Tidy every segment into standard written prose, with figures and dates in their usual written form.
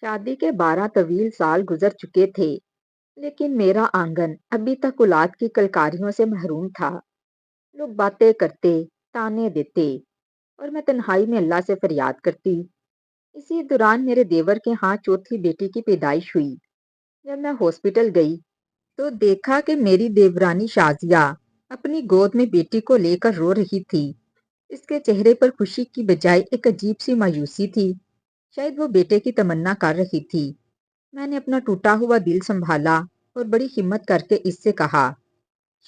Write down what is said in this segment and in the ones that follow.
شادی کے 12 طویل سال گزر چکے تھے، لیکن میرا آنگن ابھی تک اولاد کی کلکاریوں سے محروم تھا۔ لوگ باتیں کرتے، تانے دیتے، اور میں تنہائی میں اللہ سے فریاد کرتی۔ اسی دوران میرے دیور کے ہاں چوتھی بیٹی کی پیدائش ہوئی۔ جب میں ہاسپٹل گئی تو دیکھا کہ میری دیورانی شازیہ اپنی گود میں بیٹی کو لے کر رو رہی تھی۔ اس کے چہرے پر خوشی کی بجائے ایک عجیب سی مایوسی تھی، شاید وہ بیٹے کی تمنا کر رہی تھی۔ میں نے اپنا ٹوٹا ہوا دل سنبھالا اور بڑی ہمت کر کے اس سے کہا،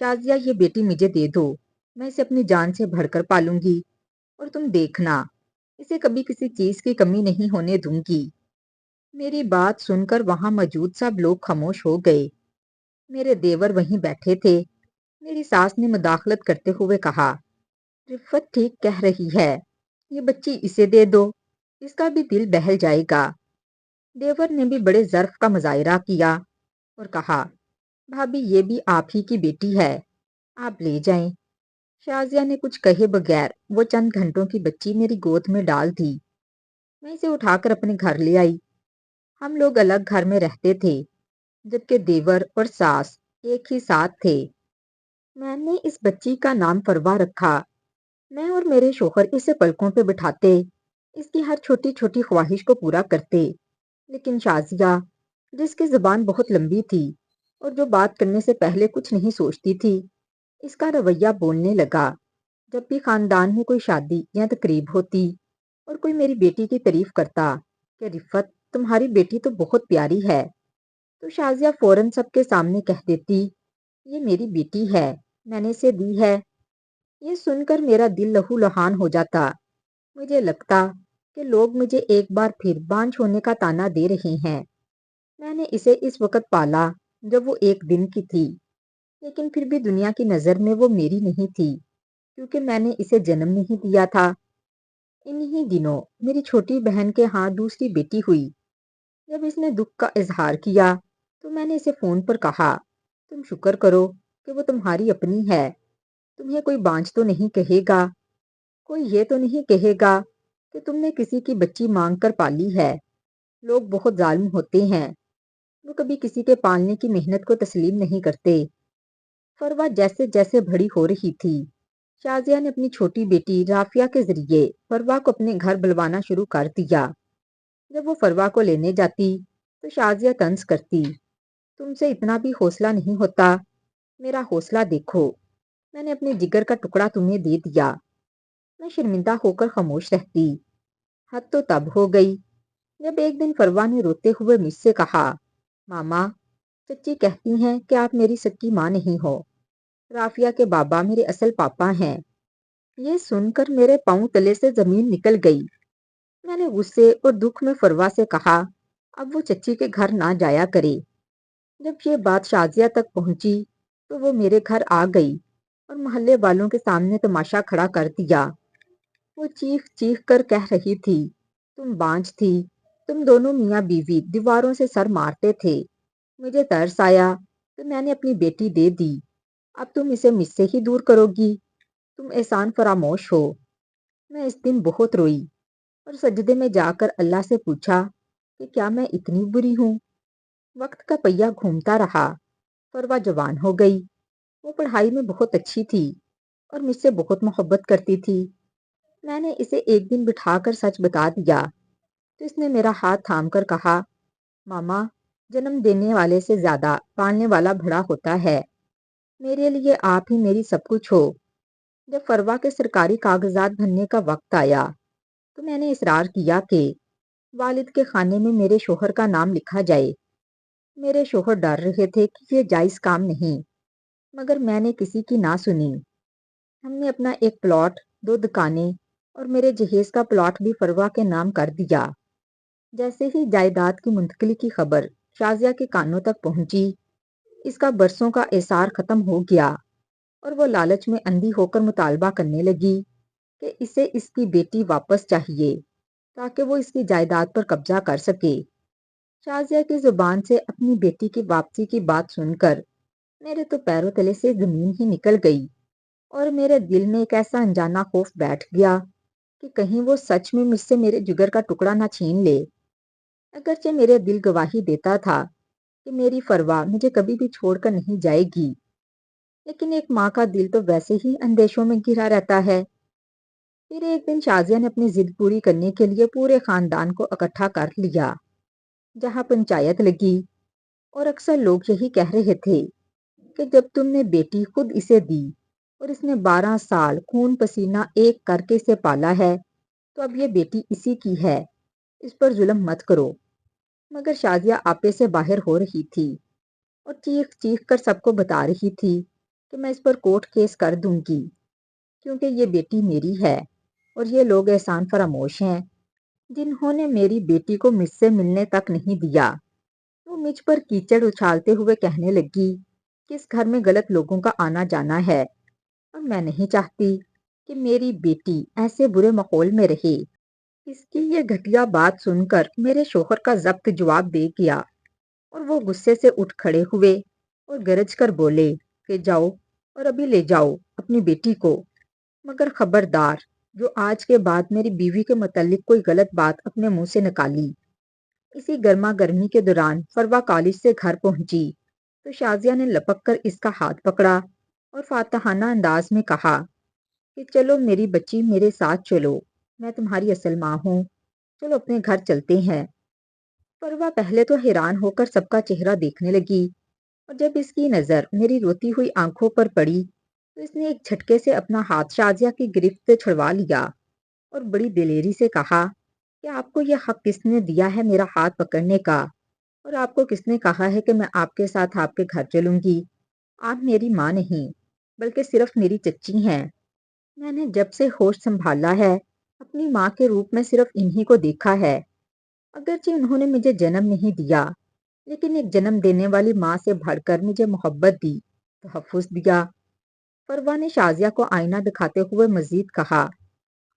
شازیہ یہ بیٹی مجھے دے دو، میں اسے اپنی جان سے بڑھ کر پالوں گی، اور تم دیکھنا اسے کبھی کسی چیز کی کمی نہیں ہونے دوں گی۔ میری بات سن کر وہاں موجود سب لوگ خاموش ہو گئے۔ میرے دیور وہیں بیٹھے تھے۔ میری ساس نے مداخلت کرتے ہوئے کہا، رفت ٹھیک کہہ رہی ہے، یہ بچی اسے دے دو، اس کا بھی دل بہل جائے گا۔ دیور نے بھی بڑے ظرف کا مظاہرہ کیا اور کہا، بھابی یہ بھی آپ ہی کی بیٹی ہے، آپ لے جائیں۔ شازیہ نے کچھ کہے بغیر وہ چند گھنٹوں کی بچی میری گود میں ڈال دی۔ میں اسے اٹھا کر اپنے گھر لے آئی۔ ہم لوگ الگ گھر میں رہتے تھے، جبکہ دیور اور ساس ایک ہی ساتھ تھے۔ میں نے اس بچی کا نام فروا رکھا۔ میں اور میرے شوہر اسے پلکوں پہ بٹھاتے، اس کی ہر چھوٹی چھوٹی خواہش کو پورا کرتے، لیکن شازیہ، جس کی زبان بہت لمبی تھی اور جو بات کرنے سے پہلے کچھ نہیں سوچتی تھی، اس کا رویہ بولنے لگا۔ جب بھی خاندان میں کوئی شادی یا تقریب ہوتی اور کوئی میری بیٹی کی تعریف کرتا کہ رفت تمہاری بیٹی تو بہت پیاری ہے، تو شازیہ فوراً سب کے سامنے کہہ دیتی، یہ میری بیٹی ہے، میں نے اسے دی ہے۔ یہ سن کر میرا دل لہو لہان ہو جاتا۔ مجھے لگتا کہ لوگ مجھے ایک بار پھر بانجھ ہونے کا طعنہ دے رہے ہیں۔ میں نے اسے اس وقت پالا جب وہ 1 دن کی تھی، لیکن پھر بھی دنیا کی نظر میں وہ میری نہیں تھی، کیونکہ میں نے اسے جنم نہیں دیا تھا۔ انہی دنوں میری چھوٹی بہن کے ہاں دوسری بیٹی ہوئی۔ جب اس نے دکھ کا اظہار کیا تو میں نے اسے فون پر کہا، تم شکر کرو کہ وہ تمہاری اپنی ہے، تمہیں کوئی بانجھ تو نہیں کہے گا، کوئی یہ تو نہیں کہے گا کہ تم نے کسی کی بچی مانگ کر پالی ہے۔ لوگ بہت ظالم ہوتے ہیں، وہ کبھی کسی کے پالنے کی محنت کو تسلیم نہیں کرتے۔ فروا جیسے جیسے بڑی ہو رہی تھی، شازیہ نے اپنی چھوٹی بیٹی رافیہ کے ذریعے فروا کو اپنے گھر بلوانا شروع کر دیا۔ جب وہ فروا کو لینے جاتی تو شازیہ طنز کرتی، تم سے اتنا بھی حوصلہ نہیں ہوتا، میرا حوصلہ دیکھو، میں نے اپنے جگر کا ٹکڑا تمہیں دے دیا۔ میں شرمندہ ہو کر خاموش رہتی۔ حد تو تب ہو گئی جب ایک دن فروا نے روتے ہوئے مجھ سے کہا، ماما، چچی کہتی ہیں کہ آپ میری سچی ماں نہیں ہو، رافیہ کے بابا میرے اصل پاپا ہیں۔ یہ سن کر میرے پاؤں تلے سے زمین نکل گئی۔ میں نے غصے اور دکھ میں فروا سے کہا، اب وہ چچی کے گھر نہ جایا کرے۔ جب یہ بات شازیہ تک پہنچی تو وہ میرے گھر آ گئی اور محلے والوں کے سامنے تماشا کھڑا کر دیا۔ وہ چیخ چیخ کر کہہ رہی تھی، تم بانجھ تھی، تم دونوں میاں بیوی دیواروں سے سر مارتے تھے، مجھے ترس آیا تو میں نے اپنی بیٹی دے دی، اب تم اسے مجھ سے ہی دور کرو گی، تم احسان فراموش ہو۔ میں اس دن بہت روئی اور سجدے میں جا کر اللہ سے پوچھا کہ کیا میں اتنی بری ہوں؟ وقت کا پہیہ گھومتا رہا۔ فروا جوان ہو گئی۔ وہ پڑھائی میں بہت اچھی تھی اور مجھ سے بہت محبت کرتی تھی۔ میں نے اسے ایک دن بٹھا کر سچ بتا دیا تو اس نے میرا ہاتھ تھام کر کہا، ماما، جنم دینے والے سے زیادہ پالنے والا بڑا ہوتا ہے، میرے لیے آپ ہی میری سب کچھ ہو۔ جب فروا کے سرکاری کاغذات بھرنے کا وقت آیا تو میں نے اصرار کیا کہ والد کے خانے میں میرے شوہر کا نام لکھا جائے۔ میرے شوہر ڈر رہے تھے کہ یہ جائز کام نہیں، مگر میں نے کسی کی نہ سنی۔ ہم نے اپنا ایک پلاٹ، 2 دکانیں اور میرے جہیز کا پلاٹ بھی فروا کے نام کر دیا۔ جیسے ہی جائیداد کی منتقلی کی خبر شازیہ کے کانوں تک پہنچی، اس کا برسوں کا احسار ختم ہو گیا اور وہ لالچ میں اندھی ہو کر مطالبہ کرنے لگی کہ اسے اس کی بیٹی واپس چاہیے تاکہ وہ اس کی جائیداد پر قبضہ کر سکے۔ شازیہ کی زبان سے اپنی بیٹی کی واپسی کی بات سن کر میرے تو پیروں تلے سے زمین ہی نکل گئی اور میرے دل میں ایک ایسا انجانا خوف بیٹھ گیا کہ کہیں وہ سچ میں مجھ سے میرے جگر کا ٹکڑا نہ چھین لے۔ اگرچہ میرے دل گواہی دیتا تھا کہ میری فروا مجھے کبھی بھی چھوڑ کر نہیں جائے گی، لیکن ایک ماں کا دل تو ویسے ہی اندیشوں میں گھرا رہتا ہے۔ پھر ایک دن شازیہ نے اپنی ضد پوری کرنے کے لیے پورے خاندان کو اکٹھا کر لیا، جہاں پنچایت لگی، اور اکثر لوگ یہی کہہ رہے تھے کہ جب تم نے بیٹی خود اسے دی اور اس نے 12 سال خون پسینہ ایک کر کے اسے پالا ہے، تو اب یہ بیٹی اسی کی ہے، اس پر ظلم مت کرو۔ مگر شازیہ آپے سے باہر ہو رہی تھی اور چیخ چیخ کر سب کو بتا رہی تھی کہ میں اس پر کورٹ کیس کر دوں گی، کیونکہ یہ بیٹی میری ہے اور یہ لوگ احسان فراموش ہیں جنہوں نے میری بیٹی کو مجھ سے ملنے تک نہیں دیا۔ وہ مجھ پر کیچڑ اچھالتے ہوئے کہنے لگی کہ اس گھر میں غلط لوگوں کا آنا جانا ہے اور میں نہیں چاہتی کہ میری بیٹی ایسے برے ماحول میں رہے۔ اس کی یہ گھٹیا بات سن کر میرے شوہر کا ضبط جواب دے گیا اور وہ غصے سے اٹھ کھڑے ہوئے اور گرج کر بولے کہ جاؤ اور ابھی لے جاؤ اپنی بیٹی کو، مگر خبردار جو آج کے بعد میری بیوی کے متعلق کوئی غلط بات اپنے منہ سے نکالی۔ اسی گرما گرمی کے دوران فروا کالج سے گھر پہنچی تو شازیہ نے لپک کر اس کا ہاتھ پکڑا اور فاتحانہ انداز میں کہا کہ چلو میری بچی، میرے ساتھ چلو، میں تمہاری اصل ماں ہوں، چلو اپنے گھر چلتے ہیں۔ فروا پہلے تو حیران ہو کر سب کا چہرہ دیکھنے لگی، اور جب اس کی نظر میری روتی ہوئی آنکھوں پر پڑی تو اس نے ایک جھٹکے سے اپنا ہاتھ شازیہ کی گرفت سے چھڑوا لیا اور بڑی دلیری سے کہا کہ آپ کو یہ حق کس نے دیا ہے میرا ہاتھ پکڑنے کا، اور آپ کو کس نے کہا ہے کہ میں آپ کے ساتھ آپ کے گھر چلوں گی؟ آپ میری ماں نہیں بلکہ صرف میری چچی ہیں۔ میں نے جب سے ہوش سنبھالا ہے اپنی ماں کے روپ میں صرف انہی کو دیکھا ہے۔ اگرچہ انہوں نے مجھے جنم نہیں دیا، لیکن ایک جنم دینے والی ماں سے بڑھ کر مجھے محبت دی، تحفظ دیا۔ فروا نے شازیہ کو آئینہ دکھاتے ہوئے مزید کہا،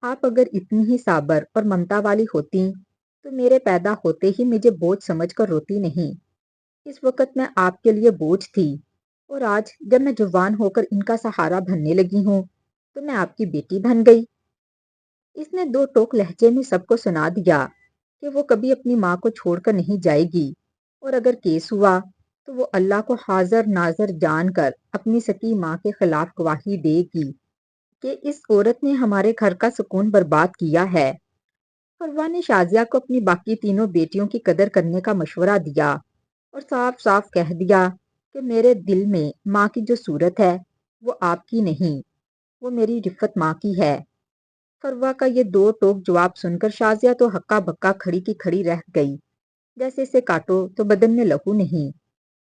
آپ اگر اتنی ہی صابر اور ممتا والی ہوتی تو میرے پیدا ہوتے ہی مجھے بوجھ سمجھ کر روتی نہیں۔ اس وقت میں آپ کے لیے بوجھ تھی، اور آج جب میں جوان ہو کر ان کا سہارا بننے لگی ہوں تو میں آپ کی بیٹی بن گئی۔ اس نے دو ٹوک لہجے میں سب کو سنا دیا کہ وہ کبھی اپنی ماں کو چھوڑ کر نہیں جائے گی، اور اگر کیس ہوا تو وہ اللہ کو حاضر ناظر جان کر اپنی سکی ماں کے خلاف گواہی دے گی کہ اس عورت نے ہمارے گھر کا سکون برباد کیا ہے۔ فروا نے شازیہ کو اپنی باقی تینوں بیٹیوں کی قدر کرنے کا مشورہ دیا اور صاف صاف کہہ دیا کہ میرے دل میں ماں کی جو صورت ہے وہ آپ کی نہیں، وہ میری رفت ماں کی ہے۔ فروا کا یہ دو ٹوک جواب سن کر شازیہ تو ہکا بکا کھڑی کی کھڑی رہ گئی، جیسے اسے کاٹو تو بدن میں لہو نہیں۔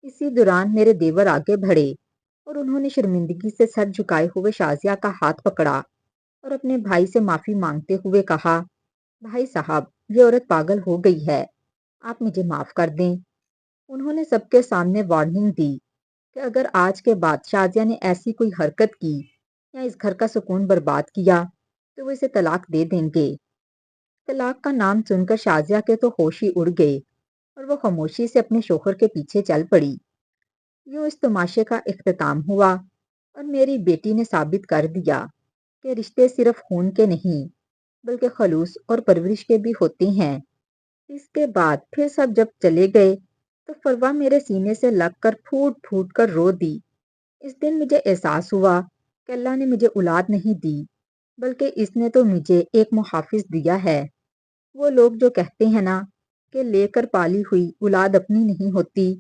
اسی دوران میرے دیور آگے بڑھے اور انہوں نے شرمندگی سے سر جھکائے ہوئے شازیہ کا ہاتھ پکڑا اور اپنے بھائی سے معافی مانگتے ہوئے کہا، بھائی صاحب، یہ عورت پاگل ہو گئی ہے، آپ مجھے معاف کر دیں۔ انہوں نے سب کے سامنے وارننگ دی کہ اگر آج کے بعد شازیہ نے ایسی کوئی حرکت کی یا اس گھر کا سکون برباد کیا تو وہ اسے طلاق دے دیں گے۔ طلاق کا نام سن کر شازیہ کے تو ہوش ہی اڑ گئے اور وہ خاموشی سے اپنے شوہر کے پیچھے چل پڑی۔ یوں اس تماشے کا اختتام ہوا اور میری بیٹی نے ثابت کر دیا کہ رشتے صرف خون کے نہیں بلکہ خلوص اور پرورش کے بھی ہوتے ہیں۔ اس کے بعد پھر سب جب چلے گئے تو فروا میرے سینے سے لگ کر پھوٹ پھوٹ کر رو دی۔ اس دن مجھے احساس ہوا کہ اللہ نے مجھے اولاد نہیں دی بلکہ اس نے تو مجھے ایک محافظ دیا ہے۔ وہ لوگ جو کہتے ہیں نا کہ لے کر پالی ہوئی اولاد اپنی نہیں ہوتی،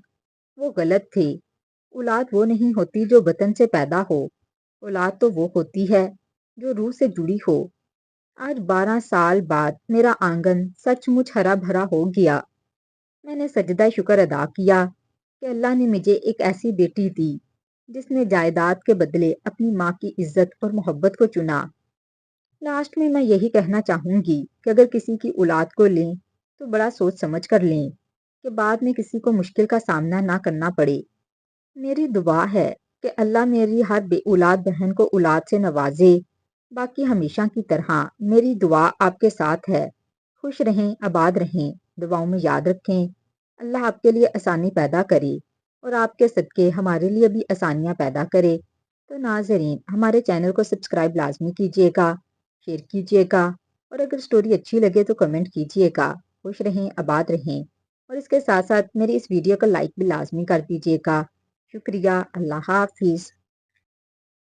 وہ غلط تھے۔ اولاد وہ نہیں ہوتی جو بطن سے پیدا ہو، اولاد تو وہ ہوتی ہے جو روح سے جڑی ہو۔ آج 12 سال بعد میرا آنگن سچ مچ ہرا بھرا ہو گیا۔ میں نے سجدہ شکر ادا کیا کہ اللہ نے مجھے ایک ایسی بیٹی دی جس نے جائیداد کے بدلے اپنی ماں کی عزت اور محبت کو چنا۔ لاسٹ میں یہی کہنا چاہوں گی کہ اگر کسی کی اولاد کو لیں تو بڑا سوچ سمجھ کر لیں کہ بعد میں کسی کو مشکل کا سامنا نہ کرنا پڑے۔ میری دعا ہے کہ اللہ میری ہر بے اولاد بہن کو اولاد سے نوازے۔ باقی ہمیشہ کی طرح میری دعا آپ کے ساتھ ہے۔ خوش رہیں، آباد رہیں، دعاؤں میں یاد رکھیں۔ اللہ آپ کے لیے آسانی پیدا کرے اور آپ کے صدقے ہمارے لیے بھی آسانیاں پیدا کرے۔ تو ناظرین، ہمارے چینل کو سبسکرائب لازمی کیجیے گا، شیئر کیجیے گا، اور اگر سٹوری اچھی لگے تو کمنٹ کیجیے گا۔ خوش رہیں، آباد رہیں، اور اس کے ساتھ ساتھ میری اس ویڈیو کو لائک بھی لازمی کر دیجیے گا۔ شکریہ، اللہ حافظ۔